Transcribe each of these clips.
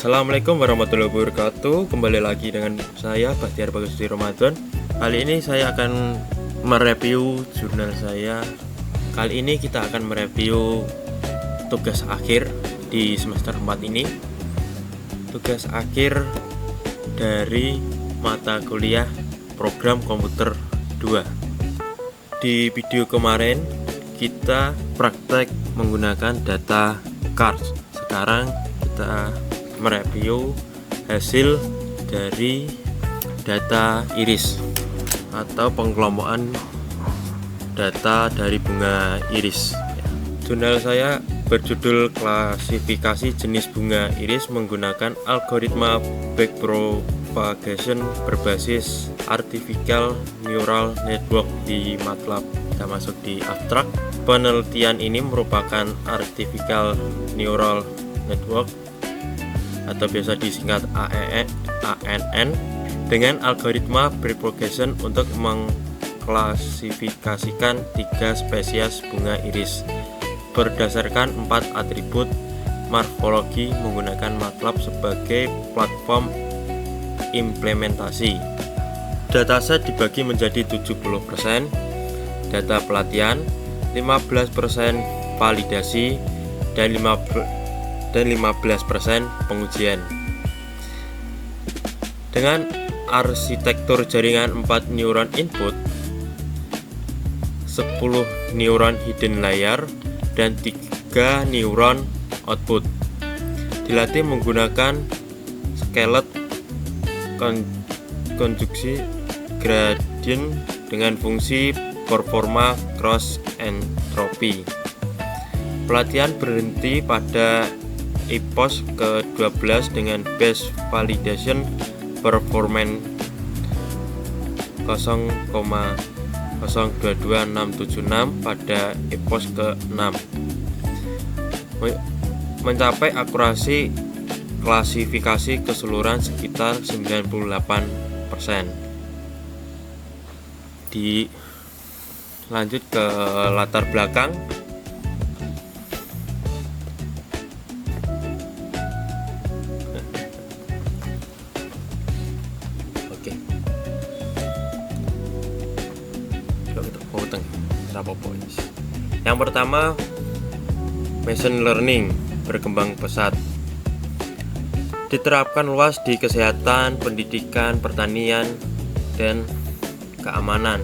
Assalamualaikum warahmatullahi wabarakatuh. Kembali lagi dengan saya Bahtiar Bagus Ramadan. Kali ini saya akan mereview jurnal saya. Kali ini kita akan mereview tugas akhir di semester 4 ini. Tugas akhir dari mata kuliah program komputer 2. Di video kemarin kita praktek menggunakan data cards. Sekarang kita mereview hasil dari data iris atau pengelompokan data dari bunga iris. Jurnal saya berjudul klasifikasi jenis bunga iris menggunakan algoritma backpropagation berbasis artificial neural network di MATLAB. Kita masuk di abstrak. Penelitian ini merupakan artificial neural network atau biasa disingkat ANN dengan algoritma backpropagation untuk mengklasifikasikan 3 spesies bunga iris berdasarkan 4 atribut morfologi menggunakan MATLAB sebagai platform implementasi. Dataset dibagi menjadi 70% data pelatihan, 15% validasi, dan 15% pengujian. Dengan arsitektur jaringan 4 neuron input, 10 neuron hidden layer, dan 3 neuron output. Dilatih menggunakan scalet konjugasi gradient dengan fungsi performa cross entropy. Pelatihan berhenti pada EPOS ke-12 dengan base validation performance 0,022676 pada EPOS ke-6, mencapai akurasi klasifikasi keseluruhan sekitar 98%. Lanjut ke latar belakang. Yang pertama, machine learning berkembang pesat, diterapkan luas di kesehatan, pendidikan, pertanian, dan keamanan.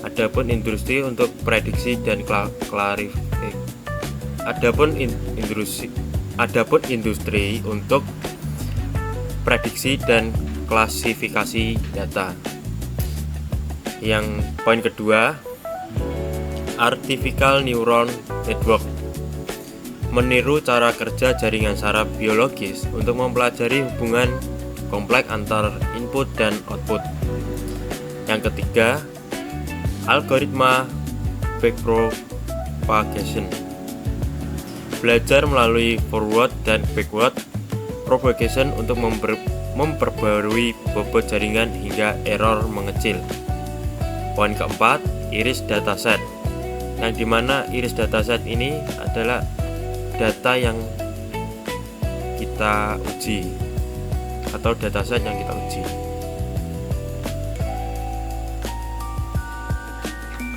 Adapun industri untuk prediksi dan klarifikasi. Adapun industri untuk prediksi dan klasifikasi data. Yang poin kedua, artificial neural network meniru cara kerja jaringan saraf biologis untuk mempelajari hubungan kompleks antar input dan output. Yang ketiga, algoritma backpropagation belajar melalui forward dan backward propagation untuk memperbarui bobot jaringan hingga error mengecil. Poin keempat, iris dataset, yang dimana iris dataset ini adalah data yang kita uji atau dataset yang kita uji.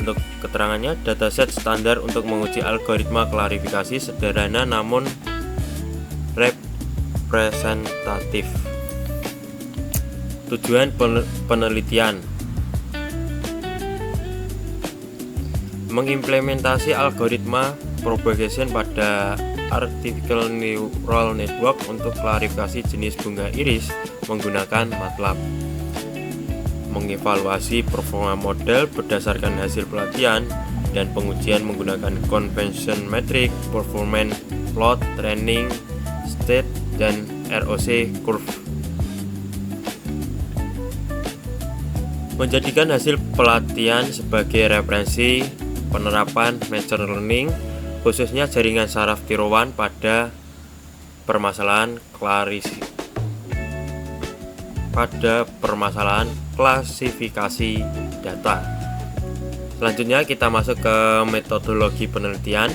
Untuk keterangannya, dataset standar untuk menguji algoritma klarifikasi sederhana namun representatif. Tujuan penelitian: mengimplementasi algoritma propagation pada artificial neural network untuk klarifikasi jenis bunga iris menggunakan MATLAB, mengevaluasi performa model berdasarkan hasil pelatihan dan pengujian menggunakan convention metric, performance plot, training state, dan ROC curve. Menjadikan hasil pelatihan sebagai referensi penerapan machine learning, khususnya jaringan saraf tiroan pada permasalahan klasifikasi data. Selanjutnya kita masuk ke metodologi penelitian.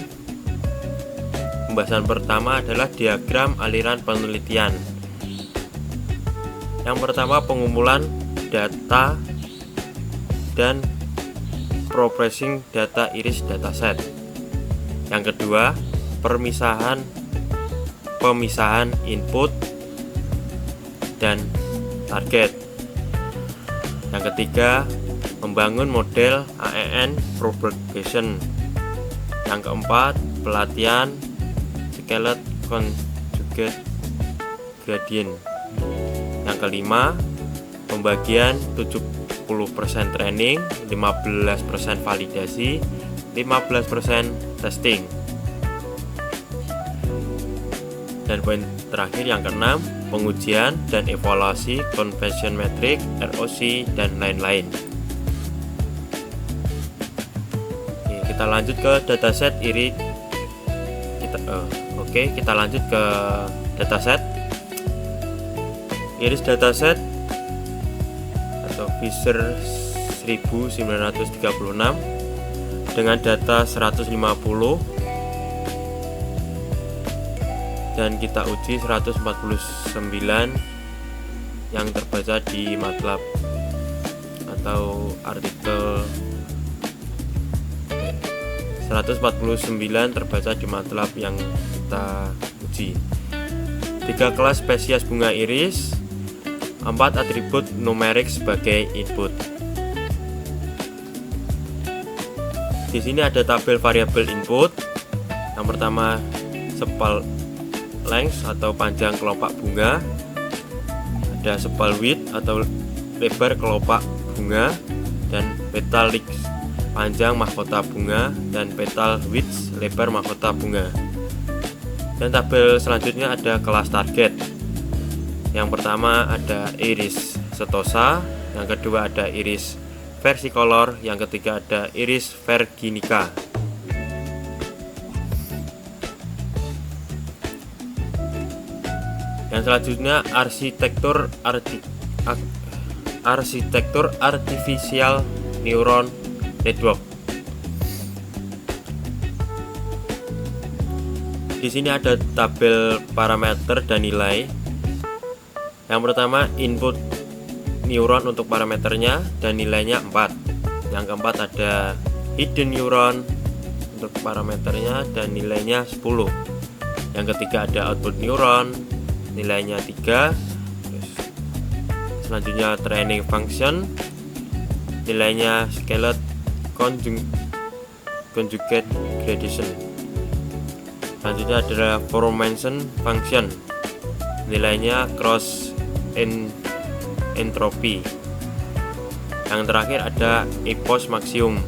pembahasan pertama adalah diagram aliran penelitian. Yang pertama, pengumpulan data dan processing data iris dataset. Yang kedua, pemisahan input dan target. Yang ketiga, membangun model AEN propagation. Yang keempat, pelatihan scaled conjugate gradient. Yang kelima, pembagian 70% training, 15% validasi, 15% testing. Dan poin terakhir yang keenam, pengujian dan evaluasi conversion metric, ROC, dan lain-lain. Kita lanjut ke dataset kita lanjut ke dataset iris dataset atau Fisher 1936 dengan data 150 dan kita uji 149 yang terbaca di MATLAB atau artikel 149 terbaca di MATLAB yang kita uji. 3 kelas spesies bunga iris, 4 atribut numerik sebagai input. Di sini ada tabel variabel input. Yang pertama, sepal length atau panjang kelopak bunga, ada sepal width atau lebar kelopak bunga, dan petal length panjang mahkota bunga, dan petal width lebar mahkota bunga. Dan tabel selanjutnya ada kelas target. Yang pertama ada iris setosa, yang kedua ada iris versicolor, yang ketiga ada iris virginica. Yang selanjutnya arsitektur artificial neuron network. Di sini ada tabel parameter dan nilai. Yang pertama, input neuron untuk parameternya dan nilainya 4. Yang keempat ada hidden neuron untuk parameternya dan nilainya 10. Yang ketiga ada output neuron, nilainya 3. Selanjutnya training function, nilainya scaled conjugate gradation. Selanjutnya adalah formation function, nilainya cross entropy. Yang terakhir ada epoch maximum,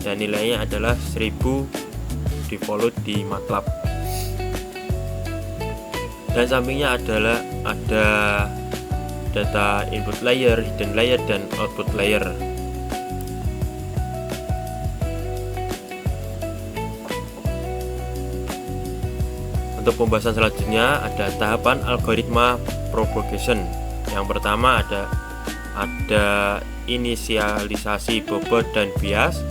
dan nilainya adalah 1000 default di MATLAB. Dan sampingnya adalah ada data input layer, hidden layer, dan output layer. Untuk pembahasan selanjutnya ada tahapan algoritma propagation. Yang pertama ada inisialisasi bobot dan bias.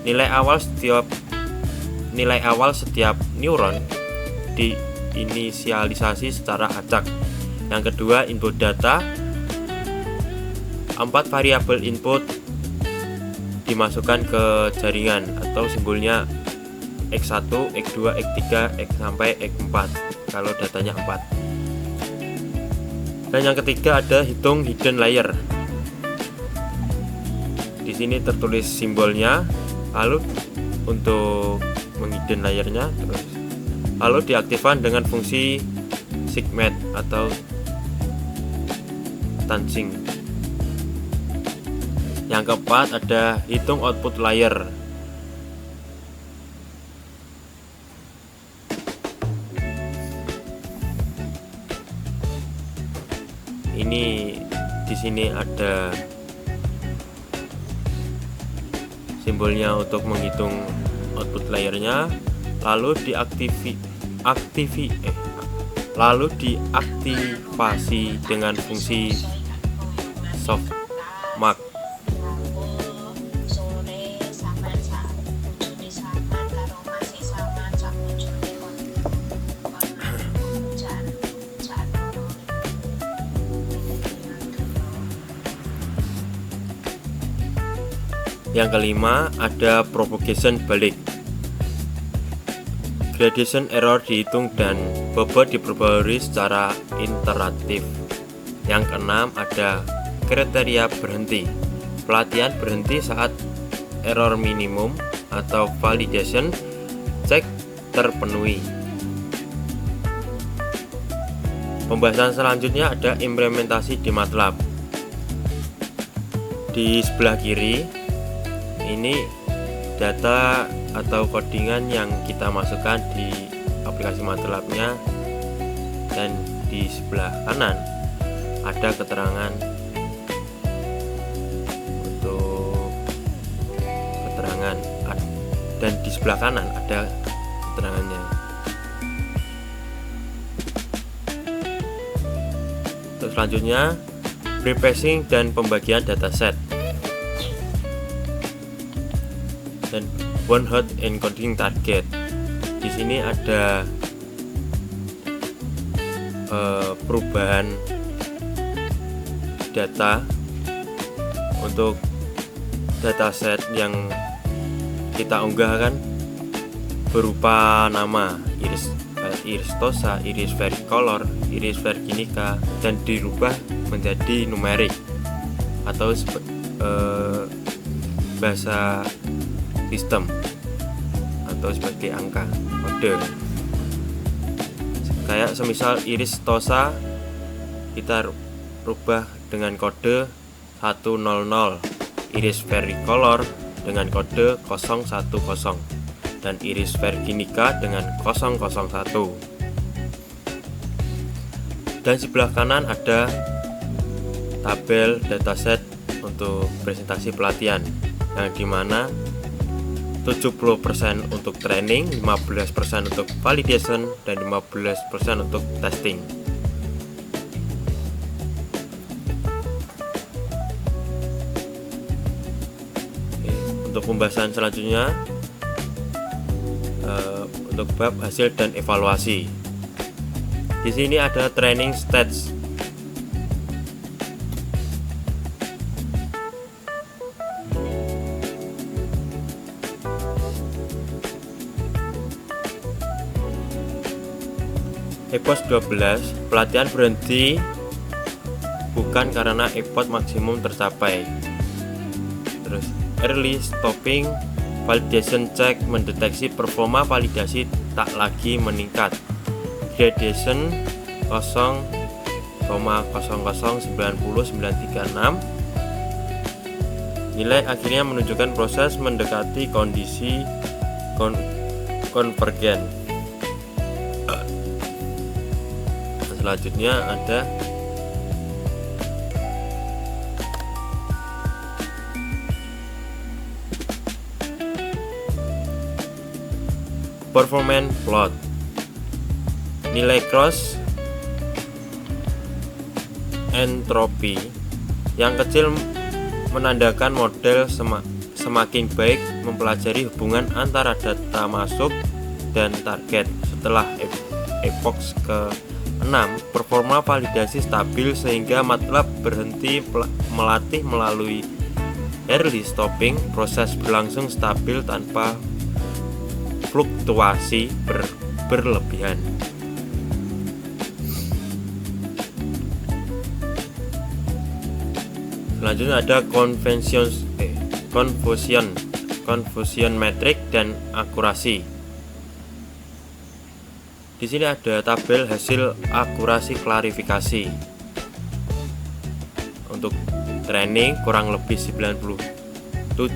Nilai awal setiap neuron diinisialisasi secara acak. Yang kedua, input data. 4 variabel input dimasukkan ke jaringan atau simbolnya X1, X2, X3, X sampai X4 kalau datanya 4. Dan yang ketiga ada hitung hidden layer. Di sini tertulis simbolnya, lalu untuk menghidden layernya lalu diaktifkan dengan fungsi segment atau touching. Yang keempat ada hitung output layer. Ini di sini ada simbolnya untuk menghitung output layernya, lalu diaktifasi dengan fungsi softmax. Yang kelima ada propagation balik. Gradation error dihitung dan bobot diperbarui secara interaktif. Yang keenam ada kriteria berhenti. Pelatihan berhenti saat error minimum atau validation check terpenuhi. Pembahasan selanjutnya ada implementasi di MATLAB. Di sebelah kiri ini data atau codingan yang kita masukkan di aplikasi MATLAB-nya, dan di sebelah kanan ada keterangan untuk keterangan, dan di sebelah kanan ada keterangannya. Terus selanjutnya pre-passing dan pembagian dataset, dan one hot encoding target. Di sini ada perubahan data untuk dataset yang kita unggah kan berupa nama iris tosa, iris vericolor, iris virginica, dan dirubah menjadi numerik atau bahasa sistem atau sebagai angka kode. Kayak semisal iris tosa kita rubah dengan kode 100, iris vericolor dengan kode 010, dan iris virginica dengan 001. Dan sebelah kanan ada tabel dataset untuk presentasi pelatihan, yang dimana 70% untuk training, 15% untuk validation, dan 15% untuk testing. Oke, untuk pembahasan selanjutnya untuk bab hasil dan evaluasi. Di sini ada training stats. EPOS 12, pelatihan berhenti bukan karena EPOS maksimum tercapai. Terus early stopping validation check mendeteksi performa validasi tak lagi meningkat. Gradation 0,00090936. Nilai akhirnya menunjukkan proses mendekati kondisi konvergen. Selanjutnya ada performance plot. Nilai cross entropy yang kecil menandakan model semakin baik mempelajari hubungan antara data masuk dan target. Setelah epoch ke-6, performa validasi stabil sehingga MATLAB berhenti melatih melalui early stopping. Proses berlangsung stabil tanpa fluktuasi berlebihan. Selanjutnya ada confusion metric dan akurasi. Di sini ada tabel hasil akurasi klarifikasi. Untuk training kurang lebih 97,1%,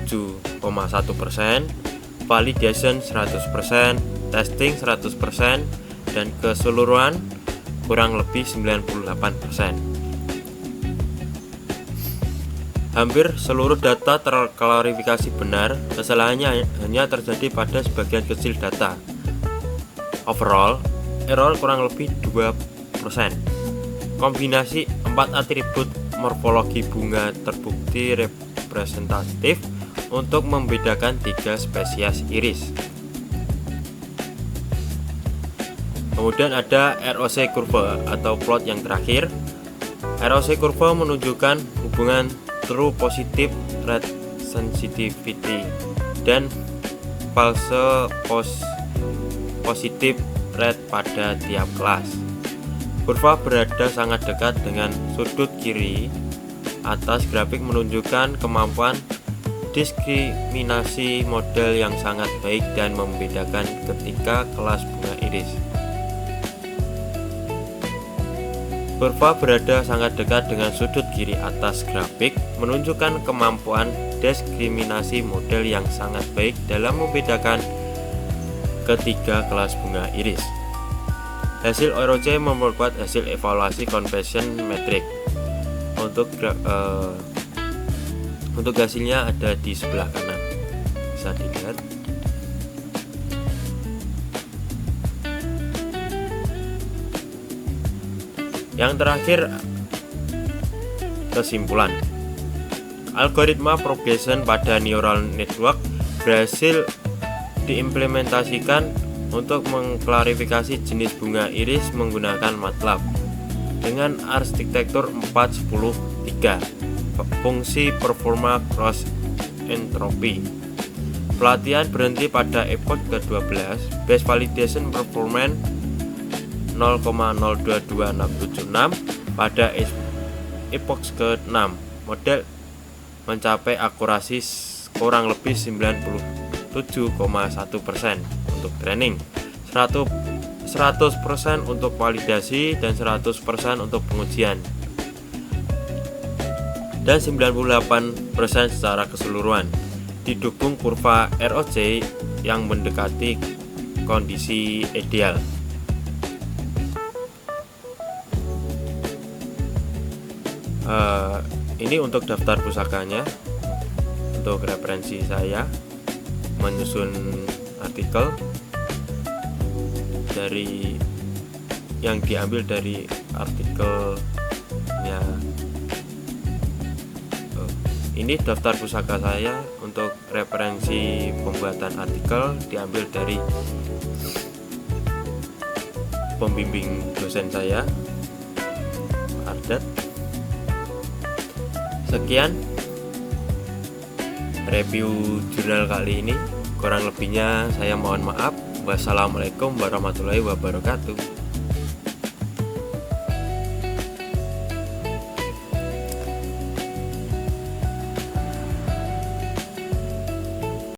validation 100%, testing 100%, dan keseluruhan kurang lebih 98%. Hampir seluruh data terklarifikasi benar, kesalahannya hanya terjadi pada sebagian kecil data. Overall, error kurang lebih 2%. Kombinasi 4 atribut morfologi bunga terbukti representatif untuk membedakan 3 spesies iris. Kemudian ada ROC curve atau plot yang terakhir. ROC curve menunjukkan hubungan true positive rate sensitivity dan false positive rate pada tiap kelas. Kurva berada sangat dekat dengan sudut kiri atas grafik menunjukkan kemampuan diskriminasi model yang sangat baik dan membedakan ketika kelas bunga iris. Kurva berada sangat dekat dengan sudut kiri atas grafik menunjukkan kemampuan diskriminasi model yang sangat baik dalam membedakan ketiga kelas bunga iris. Hasil ROC memperkuat hasil evaluasi conversion metric. Untuk hasilnya ada di sebelah kanan, bisa dilihat. Yang terakhir, kesimpulan. Algoritma progression pada neural network berhasil diimplementasikan untuk mengklarifikasi jenis bunga iris menggunakan MATLAB dengan arsitektur 4-10-3, fungsi performa cross entropy. Pelatihan berhenti pada epoch ke-12, base validation performance 0,022676 pada epoch ke-6. Model mencapai akurasi kurang lebih 97,1% untuk training, 100% untuk validasi dan 100% untuk pengujian, dan 98% secara keseluruhan. Didukung kurva ROC yang mendekati kondisi ideal. Ini untuk daftar pusakanya, untuk referensi saya menyusun artikel dari yang diambil dari artikelnya. Ini daftar pusaka saya untuk referensi pembuatan artikel diambil dari pembimbing dosen saya, Ardat. Sekian review jurnal kali ini. Kurang lebihnya saya mohon maaf. Wassalamualaikum warahmatullahi wabarakatuh.